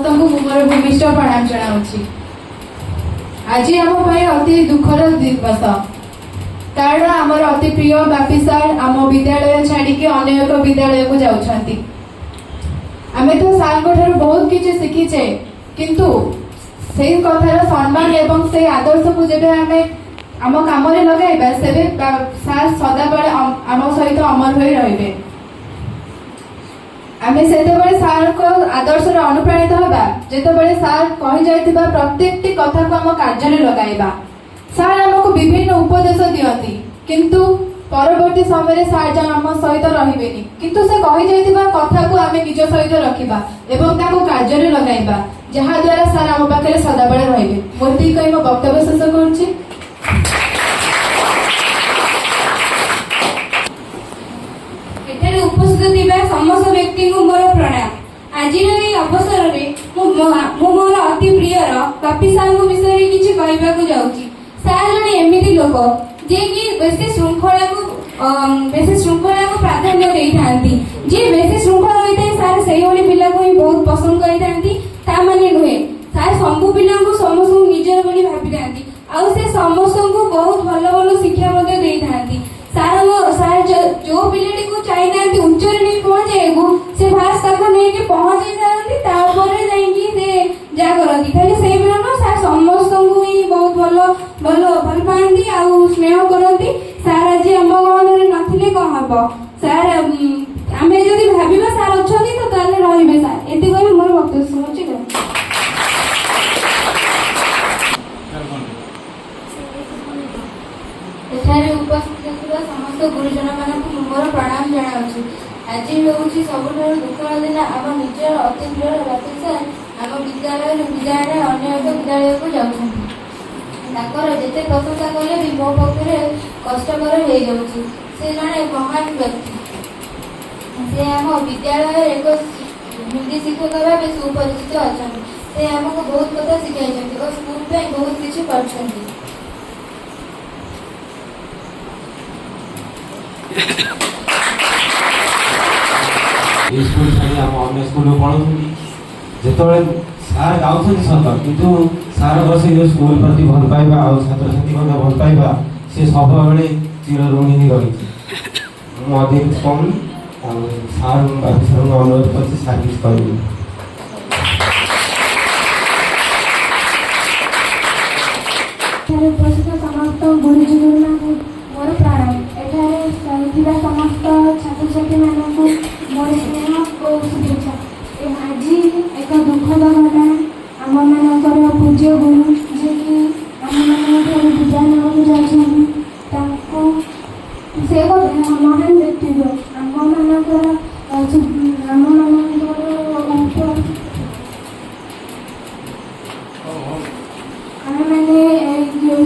समस्त को मोर भूमिष्ठ प्रणाम जनाऊँगी। आज आम अति दुखर दिवस, कारण आमर अति प्रिय बापी सार आम विद्यालय छाड़ी अन्य एक विद्यालय को जाउछंती। आमे तो सार बहुत किसी शिखीचे, किंतु से कथार सम्मान एवं से आदर्श को जब आम आम काम लगाइबा सेबे सार सदाबले आम सहित अमर होई रहिबे। आमे सेतेबेले सार को आदर्श रे अनुप्राणित होबा जेतेबेले सार कहि जायतिबा प्रत्येकटी कथा को आम कार्य रे लगाइबा। सार हमको विभिन्न उपदेश दियंती, किंतु परवर्ती समय सार जन आम सहित रहिबेनी, किंतु से कहि जायतिबा कथा को आमे निज सहित रखिबा एवं ताको कार्य रे लगाइबा, जहा द्वारा सार आम पाखरे सदाबले रहिबे। मोती कहि म वक्तव्य शेष करूछि। एठारे उपस्थित थिबा समस्त व्यक्ति को मोर प्रणाम। आज अवसर में मोर अति प्रिय बापी सार विषय किसी कहवाक जाऊँगी। सार जड़े एमती लोक जे कि बेसी श्रृंखला को प्राधान्य दे थांती, जे बेसी श्रृंखला होता है सार से पिला को ही बहुत पसंद करते। ता माने नुहे सार सबू पिला समस्त निजर बोली भावी था, आउ से समस्त को बहुत भल भल शिक्षा दे था। सार जो पिलाटी को चाहिए उच्चर नहीं पहुंचे से भाष तक नहीं पहुंचे जाती जा करती खाली से सार समस्त को ही बहुत भल भल भल पाती आउ स्नेह करती। सार आज आम गहन नथिले कौन हम सार आम जदि भाविबा सार अच्छा तो ताले रहिबे सार। एति कहि मोर वक्तव्य सुनछि। एठारे उपस्थित थिबा समस्त गुरुजन मानकु मोर प्रणाम जनाउछि। आज होउछि सबुठारु दुःखर दिन। आम निजर अति प्रिय बापी सार आम विद्यालय विद्यालय अन्य एक विद्यालय को जाउछन्ति। ताकर जेते प्रशंसा कले भी मो पक्षरे कष्टकर हो जाउछि। से जने महान व्यक्ति, से आम विद्यालय एक हिंदी शिक्षक भाव सुपरिचित अच्छा। से आमको बहुत कथा शिखाई और स्कूल पे बहुत किसी कर स्कूल छाड़ी आम अन्य स्कूल पढ़ुनी जिते सार गाँव सत किंतु सार बस स्कूल प्रति भल पाइबा आ छात्र छात्री भल पाइबा से सब बेले चिर ऋणी ही रही। अधिक कम सार बापी सार अनुरोध कर सार किसी कह उपस्थित समस्त गुरुजन मोर प्रणाम। एठारे समस्त छात्र छात्री मानक मोर स्नेह और शुभेच्छा। आज एक दुखद घटना आम मानकर पूज्य गुरु जे कि आम मान विद्या नाम जाती से महान व्यक्तित्व आम मानकर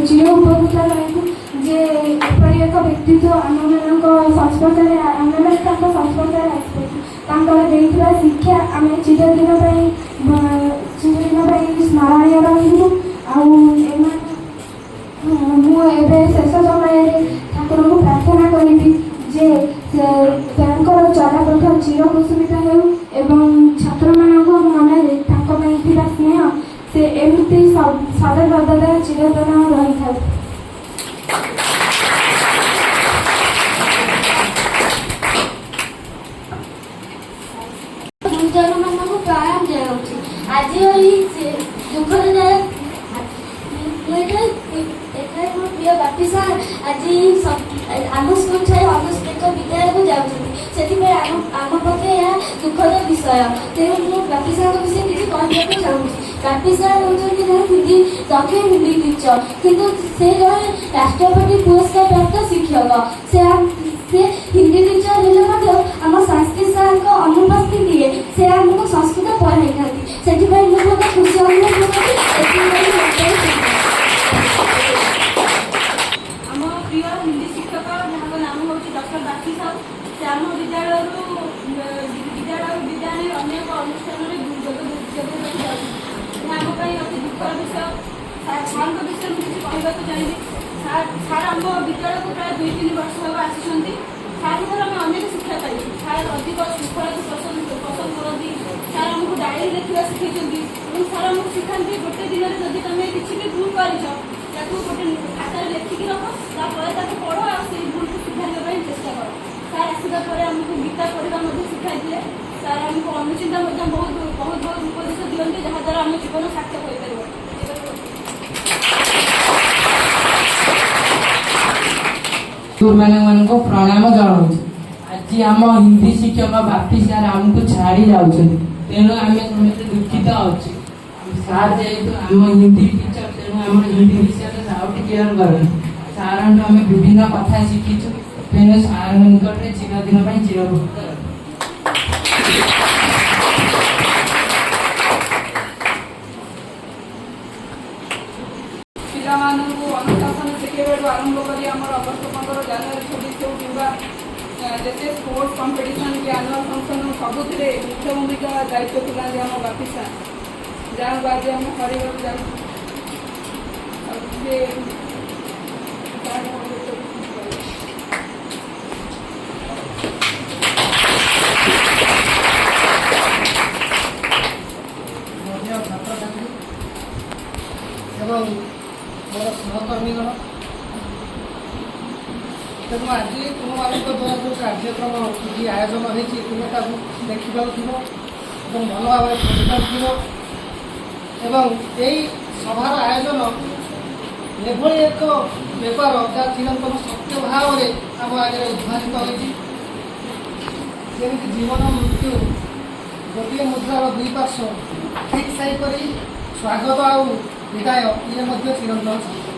चिर उपकृत रही जे एपरी एक व्यक्तित्व आम मान संस्पर्श शिक्षा आम चिरदिन स्मरणीय रही। मुझे शेष समय ठाकुर को प्रार्थना करी जे चला पथ चिर कुसुमित हो छात्र मान मन स्नेह से एमती सदा सर्वदा चिरदिन रही था। प्रणाम जनाऊँगी। आज दुखद मोर प्रिय बापी सार आज आम स्कूल छाई अन्य एक विद्यालय को जाते आम पक्षे यह दुखद विषय। तेणु बापी सार विषय किसी कहवाक चाहूँगी। बापी सार होती हिंदी दक्ष हिंदी टीचर, किंतु से जड़े राष्ट्रपति पुरस्कार प्राप्त शिक्षक। से हिंदी टीचर हेले आम संस्कृत सार को अनुपस्थित से आमको संस्कृत पढ़ाई था से खुशी अनुभव आम प्रिय हिंदी शिक्षक जहाँ नाम हूँ डॉक्टर बापी सार से आम विद्यालय विद्यालय अनेक अनुष्ठान आम अति दुखर विषय। सार विषय मुझे कहवाक चाहिए। सार आम विद्यालय को प्राय 2-3 वर्ष हम आसी सार आम अनेक शिक्षा पाई। सार अधिक श्रृंखला को पसंद करती। ସାର୍ ଆମକୁ ଡାଏରୀ ଲେଖିବା ଶିଖେଇଛନ୍ତି ଏବଂ ସାର୍ ଆମକୁ ଶିଖାନ୍ତି ଗୋଟେ ଦିନରେ ଯଦି ତମେ କିଛି ବି ଭୁଲ କରିଛ ତାକୁ ଗୋଟେ ଖାତାରେ ଲେଖିକି ରଖ, ତାପରେ ତାକୁ ପଢ଼ ଆଉ ସେଇ ଭୁଲକୁ ସୁଧାରିବା ପାଇଁ ଚେଷ୍ଟା କର। ସାର୍ ଆସିବା ପରେ ଆମକୁ ଗୀତା ପଢ଼ିବା ମଧ୍ୟ ଶିଖାଇଥିଲେ। ସାର୍ ଆମକୁ ଅନୁଚିନ୍ତା ମଧ୍ୟ ବହୁତ ବହୁତ ବହୁତ ଉପଦେଶ ଦିଅନ୍ତି, ଯାହାଦ୍ୱାରା ଆମ ଜୀବନ ସାର୍ଥକ ହୋଇପାରିବ। ମାନଙ୍କୁ ପ୍ରଣାମ ଜଣାଉଛି। ଆଜି ଆମ ହିନ୍ଦୀ ଶିକ୍ଷକ ବାପି ସାର୍ ଆମକୁ ଛାଡ଼ି ଯାଉଛନ୍ତି, ତେଣୁ ଆମେ ସମସ୍ତେ ଦୁଃଖିତ ଅଛୁ। ସାର୍ ଯେହେତୁ ଆମ ହିନ୍ଦୀ ଟିଚର, ତେଣୁ ଆମର ହିନ୍ଦୀ ବିଷୟରେ ଡାଉଟ୍ କ୍ଲିୟର କରନ୍ତି। ସାର୍ଙ୍କଠୁ ଆମେ ବିଭିନ୍ନ କଥା ଶିଖିଛୁ, ତେଣୁ ସାର୍ଙ୍କ ନିକଟରେ ଚିରଦିନ ପାଇଁ ଚିରଭୁକ୍ତ ରହିବୁ। ପିଲାମାନଙ୍କୁ ଅନୁଶାସନ ଶିଖାଇବାଠୁ ଆରମ୍ଭ କରି ଆମର ଅଗଷ୍ଟ 15 ଜାନୁଆରୀ 26 ହେଉ କିମ୍ବା ଯେତେ ସ୍ପୋର୍ଟସ୍ କମ୍ପିଟିସନ୍ କି ଆନୁଆଲ୍ ଫଙ୍କସନ୍ ସବୁଥିରେ ମୁଖ୍ୟ ଭୂମିକା ଦାୟିତ୍ୱ ତୁଲାନ୍ତି ଆମ ବାପି ସାର୍, ଯାହାକୁ ଆଜି ଆମେ ହରେଇବାକୁ ଯାଉଛୁ। ଆଉ ସେ ଛାତ୍ରଛାତ୍ରୀ ଏବଂ ମୋର ସହକର୍ମୀଗଣ, ତେଣୁ ଆଜି ତୁମମାନଙ୍କ ଦ୍ୱାରା ଯେଉଁ କାର୍ଯ୍ୟକ୍ରମ କିଛି ଆୟୋଜନ ହୋଇଛି ତୁମେ ତାକୁ ଦେଖିପାରୁଥିବ ଏବଂ ଭଲ ଭାବରେ ବୁଝିପାରୁଥିବ। ଏବଂ ଏହି ସଭାର ଆୟୋଜନ ଏଭଳି ଏକ ବେପାର ଯାହା ଚିରନ୍ତନ ସତ୍ୟ ଭାବରେ ଆମ ଆଗରେ ଉଦ୍ଭାସିତ ହୋଇଛି। ଯେମିତି ଜୀବନ ମୃତ୍ୟୁ ଗୋଟିଏ ମୁଦ୍ରାର ଦୁଇ ପାର୍ଶ୍ୱ, ଠିକ୍ ସେହିପରି ସ୍ୱାଗତ ଆଉ ବିଦାୟ ଇଏ ମଧ୍ୟ ଚିରନ୍ତନ ସତ୍ୟ।